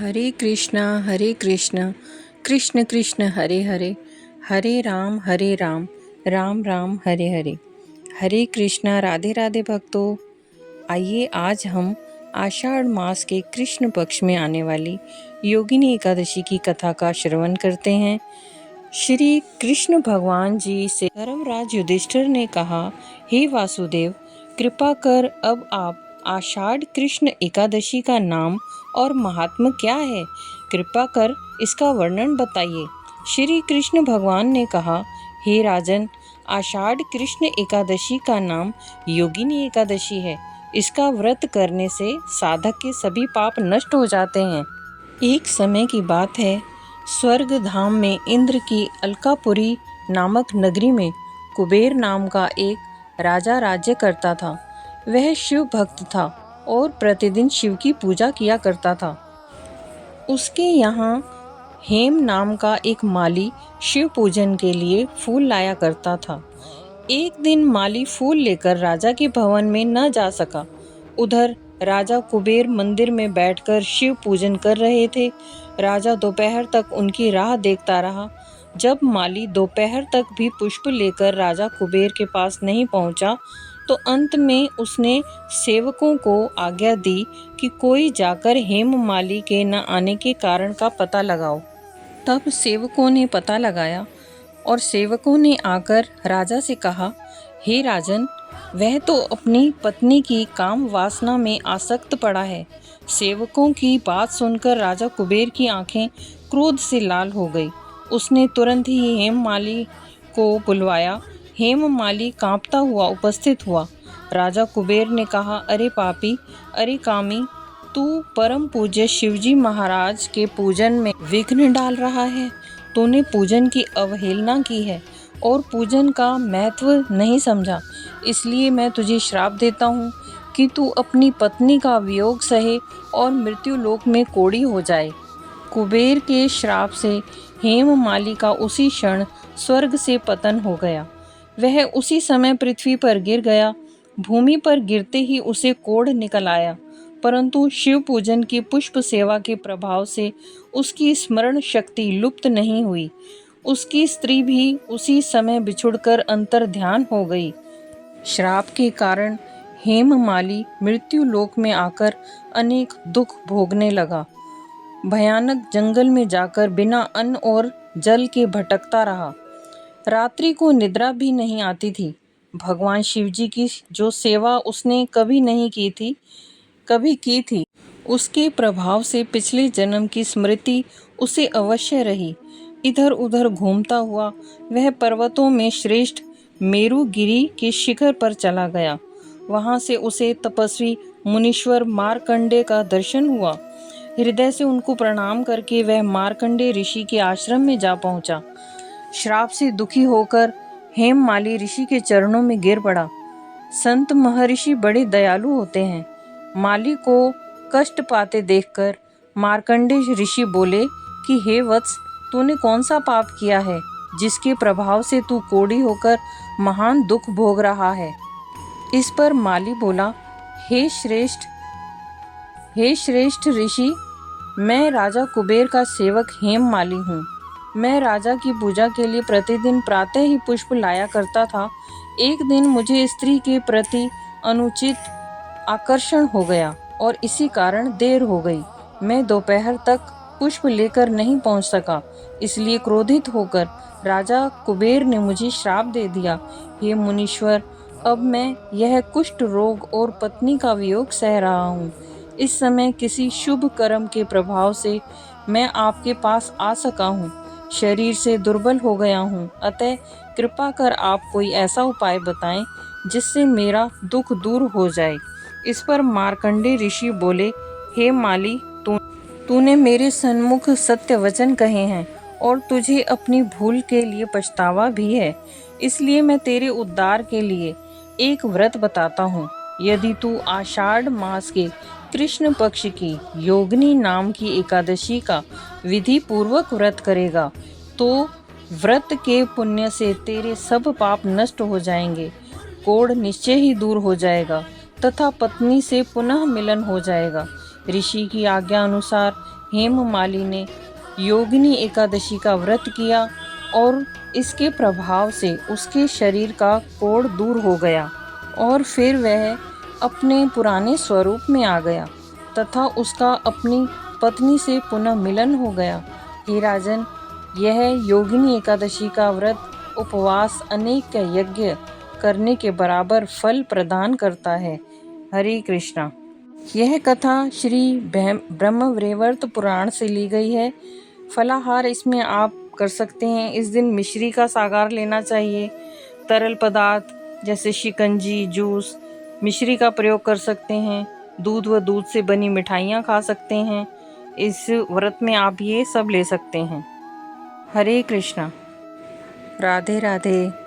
हरे कृष्ण कृष्ण कृष्ण हरे हरे, हरे राम राम राम हरे हरे। हरे कृष्णा, राधे राधे भक्तों। आइए आज हम आषाढ़ मास के कृष्ण पक्ष में आने वाली योगिनी एकादशी की कथा का श्रवण करते हैं। श्री कृष्ण भगवान जी से धर्मराज युधिष्ठिर ने कहा, हे वासुदेव, कृपा कर अब आप आषाढ़ कृष्ण एकादशी का नाम और महात्म्य क्या है, कृपा कर इसका वर्णन बताइए। श्री कृष्ण भगवान ने कहा, हे राजन, आषाढ़ कृष्ण एकादशी का नाम योगिनी एकादशी है। इसका व्रत करने से साधक के सभी पाप नष्ट हो जाते हैं। एक समय की बात है, स्वर्ग धाम में इंद्र की अलकापुरी नामक नगरी में कुबेर नाम का एक राजा राज्य करता था। वह शिव भक्त था और प्रतिदिन शिव की पूजा किया करता था। उसके यहाँ हेम नाम का एक माली शिव पूजन के लिए फूल लाया करता था। एक दिन माली फूल लेकर राजा के भवन में न जा सका। उधर राजा कुबेर मंदिर में बैठकर शिव पूजन कर रहे थे। राजा दोपहर तक उनकी राह देखता रहा। जब माली दोपहर तक भी पुष्प लेकर राजा कुबेर के पास नहीं पहुंचा, तो अंत में उसने सेवकों को आज्ञा दी कि कोई जाकर हेम माली के न आने के कारण का पता लगाओ। तब सेवकों ने पता लगाया और सेवकों ने आकर राजा से कहा, हे राजन, वह तो अपनी पत्नी की काम वासना में आसक्त पड़ा है। सेवकों की बात सुनकर राजा कुबेर की आंखें क्रोध से लाल हो गई। उसने तुरंत ही हेममाली को बुलवाया। हेममाली कांपता हुआ उपस्थित हुआ। राजा कुबेर ने कहा, अरे पापी, अरे कामी, तू परम पूज्य शिवजी महाराज के पूजन में विघ्न डाल रहा है। तूने पूजन की अवहेलना की है और पूजन का महत्व नहीं समझा। इसलिए मैं तुझे श्राप देता हूँ कि तू अपनी पत्नी का वियोग सहे और मृत्यु लोक में कोढ़ी हो जाए। कुबेर के श्राप से हेममाली का उसी क्षण स्वर्ग से पतन हो गया। वह उसी समय पृथ्वी पर गिर गया। भूमि पर गिरते ही उसे कोढ़ निकल आया, परंतु शिव पूजन की पुष्प सेवा के प्रभाव से उसकी स्मरण शक्ति लुप्त नहीं हुई। उसकी स्त्री भी उसी समय बिछुड़कर अंतर ध्यान हो गई। श्राप के कारण हेममाली मृत्यु लोक में आकर अनेक दुख भोगने लगा। भयानक जंगल में जाकर बिना अन्न और जल के भटकता रहा। रात्रि को निद्रा भी नहीं आती थी। भगवान शिवजी की जो सेवा उसने कभी की थी, उसके प्रभाव से पिछले जन्म की स्मृति उसे अवश्य रही। इधर उधर घूमता हुआ वह पर्वतों में श्रेष्ठ मेरुगिरी के शिखर पर चला गया। वहां से उसे तपस्वी मुनीश्वर मार्कंडे का दर्शन हुआ। हृदय से उनको प्रणाम करके वह मार्कंडे ऋषि के आश्रम में जा पहुंचा। श्राप से दुखी होकर हेममाली ऋषि के चरणों में गिर पड़ा। संत महर्षि बड़े दयालु होते हैं। माली को कष्ट पाते देखकर मार्कंडे ऋषि बोले कि हे वत्स, तूने कौन सा पाप किया है जिसके प्रभाव से तू कोढ़ी होकर महान दुख भोग रहा है। इस पर माली बोला, हे श्रेष्ठ ऋषि, मैं राजा कुबेर का सेवक हेममाली हूँ। मैं राजा की पूजा के लिए प्रतिदिन प्रातः ही पुष्प लाया करता था। एक दिन मुझे स्त्री के प्रति अनुचित आकर्षण हो गया और इसी कारण देर हो गई। मैं दोपहर तक पुष्प लेकर नहीं पहुंच सका, इसलिए क्रोधित होकर राजा कुबेर ने मुझे श्राप दे दिया। हे मुनीश्वर, अब मैं यह कुष्ठ रोग और पत्नी का वियोग सह रहा हूँ। इस समय किसी शुभ कर्म के प्रभाव से मैं आपके पास आ सका हूँ। शरीर से दुर्बल हो गया हूँ, अतः कृपा कर आप कोई ऐसा उपाय बताएं जिससे मेरा दुख दूर हो जाए। इस पर मार्कंडे ऋषि बोले, हे माली, तूने मेरे सन्मुख सत्य वचन कहे हैं और तुझे अपनी भूल के लिए पछतावा भी है। इसलिए मैं तेरे उद्धार के लिए एक व्रत बताता हूँ। यदि तू आषाढ़ मास के कृष्ण पक्ष की योगिनी नाम की एकादशी का विधि पूर्वक व्रत करेगा, तो व्रत के पुण्य से तेरे सब पाप नष्ट हो जाएंगे, कोढ़ निश्चय ही दूर हो जाएगा तथा पत्नी से पुनः मिलन हो जाएगा। ऋषि की आज्ञा अनुसार हेममालिनी ने योगिनी एकादशी का व्रत किया और इसके प्रभाव से उसके शरीर का कोढ़ दूर हो गया और फिर वह अपने पुराने स्वरूप में आ गया तथा उसका अपनी पत्नी से पुनः मिलन हो गया। हे राजन, यह योगिनी एकादशी का व्रत उपवास अनेक यज्ञ करने के बराबर फल प्रदान करता है। हरे कृष्णा। यह कथा श्री ब्रह्मवैवर्त पुराण से ली गई है। फलाहार इसमें आप कर सकते हैं। इस दिन मिश्री का सागर लेना चाहिए। तरल पदार्थ जैसे शिकंजी, जूस, मिश्री का प्रयोग कर सकते हैं। दूध व दूध से बनी मिठाइयाँ खा सकते हैं। इस व्रत में आप ये सब ले सकते हैं। हरे कृष्णा। राधे राधे।